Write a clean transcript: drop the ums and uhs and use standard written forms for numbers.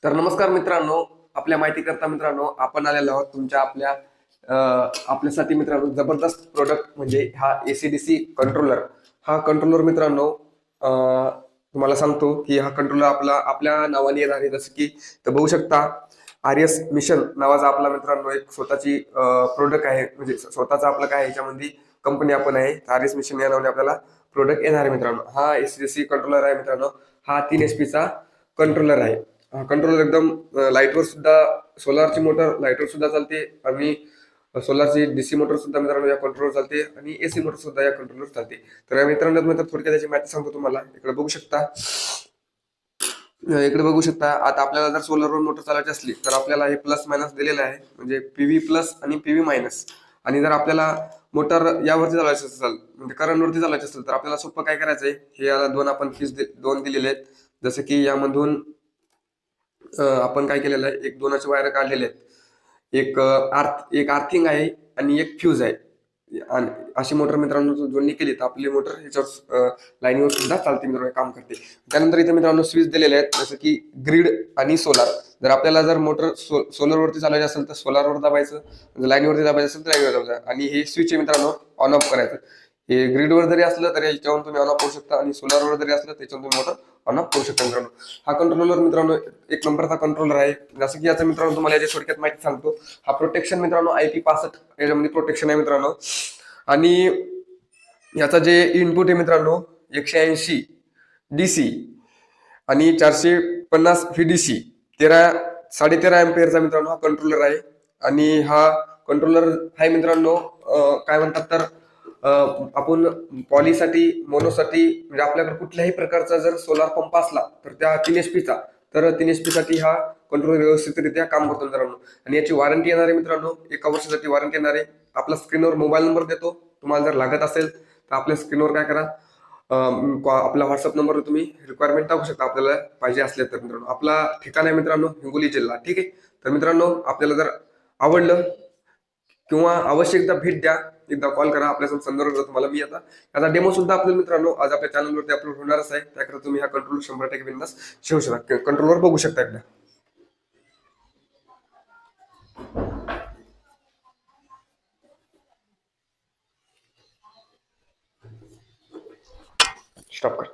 तर नमस्कार मित्रांनो, आपल्या माहितीकरता मित्रांनो, आपण आलेलो आहोत तुमच्या आपल्यासाठी मित्रांनो जबरदस्त प्रोडक्ट म्हणजे हा एसीडीसी कंट्रोलर. हा कंट्रोलर मित्रांनो तुम्हाला सांगतो की हा कंट्रोलर आपल्या नावाने येणार आहे. जसं की तर बघू शकता, आरएस मिशन नावाचा आपला मित्रांनो एक स्वतःची प्रोडक्ट आहे. म्हणजे स्वतःचा आपलं काय आहे, याच्यामध्ये कंपनी आपण आहे. आरएस मिशन या नावाने आपल्याला प्रोडक्ट येणार आहे मित्रांनो. हा एसीडीसी कंट्रोलर आहे मित्रांनो. हा 3 HP चा कंट्रोलर आहे. कंट्रोलर एकदम लाईटवर सुद्धा, सोलारची मोटर लाईटवर सुद्धा चालते आणि सोलारची डीसी मोटर सुद्धा मित्रांनो या कंट्रोलवर चालते आणि एसी मोटर सुद्धा या कंट्रोलवर चालते. तर या मित्रांनो मी थोडक्यात त्याची माहिती सांगतो तुम्हाला. इकडे बघू शकता, आता आपल्याला जर सोलरवर मोटर चालवायची असली तर आपल्याला हे प्लस मायनस दिलेलं आहे, म्हणजे पीव्ही प्लस आणि पीव्ही मायनस. आणि जर आपल्याला मोटर यावरती चालवायची असेल, म्हणजे करंटवरती चालवायची असेल, तर आपल्याला सोपं काय करायचंय, हे याला दोन आपण दोन दिलेले आहेत. जसं की यामधून आपण काय केलेलं आहे, एक दोनाचे वायर काढलेले आहेत. एक आर्थिंग आहे आणि एक फ्यूज आहे. आणि अशी मोटर मित्रांनो जोडणी केली तर आपली मोटर ह्याच्यावर लाईनीवर सुद्धा चालते मित्रांनो, काम करते. त्यानंतर इथे मित्रांनो स्विच दिलेले आहेत, जसं की ग्रीड आणि सोलार. जर आपल्याला जर मोटर सोलरवरती चालवायची असेल तर सोलारवर दाबायचं, लाईनवरती दाबायचं असेल तर लाईनवर दाबायचं. आणि हे स्विच आहे मित्रांनो, ऑन ऑफ करायचं. हे ग्रीडवर जरी असलं तरी याच्यावरून तुम्ही ऑन ऑफ करू शकता आणि सोलारवर जरी असलं त्याच्यावरून तुम्ही मोटर ऑन ऑफ करू शकता मित्रांनो. हा कंट्रोलर मित्रांनो एक नंबरचा कंट्रोलर आहे. जसं की याचा मित्रांनो तुम्हाला याची थोडक्यात माहिती सांगतो. हा प्रोटेक्शन मित्रांनो IP65 याच्यामध्ये प्रोटेक्शन आहे मित्रांनो. आणि याचा जे इनपुट आहे मित्रांनो 180 DC आणि 450 VDC, 13 एम्पियरचा मित्रांनो हा कंट्रोलर आहे. आणि हा कंट्रोलर आहे मित्रांनो, काय म्हणतात तर आपण पॉलीसाठी, मोनोसाठी, म्हणजे आपल्याकडे कुठल्याही प्रकारचा जर सोलार पंप असला तर त्या 3 HP चा, तर 3 HP साठी हा कंट्रोलर व्यवस्थितरित्या काम करतो मित्रांनो. आणि याची वॉरंटी येणार आहे मित्रांनो, 1 वर्षासाठी वॉरंटी येणार आहे. आपला स्क्रीनवर मोबाईल नंबर देतो, तुम्हाला जर लागत असेल तर आपल्या स्क्रीनवर काय करा, आपला व्हॉट्सअप नंबरवर तुम्ही रिक्वायरमेंट टाकू शकता आपल्याला पाहिजे असले तर मित्रांनो. आपला ठिकाण आहे मित्रांनो हिंगोली जिल्हा. ठीक आहे. तर मित्रांनो आपल्याला जर आवडलं किंवा अवश्य एकदा भेट द्या, एकदा कॉल करा. आपल्या संदर्भात तुम्हाला मी आता याचा डेमो सुद्धा आपल्याला मित्रांनो आज आपल्या चॅनलवरती अपलोड होणारच आहे. त्याकरता तुम्ही हा कंट्रोल 100% बिंदास ठेवू शकता, कंट्रोलवर बघू शकता. एकदा स्टॉप कर.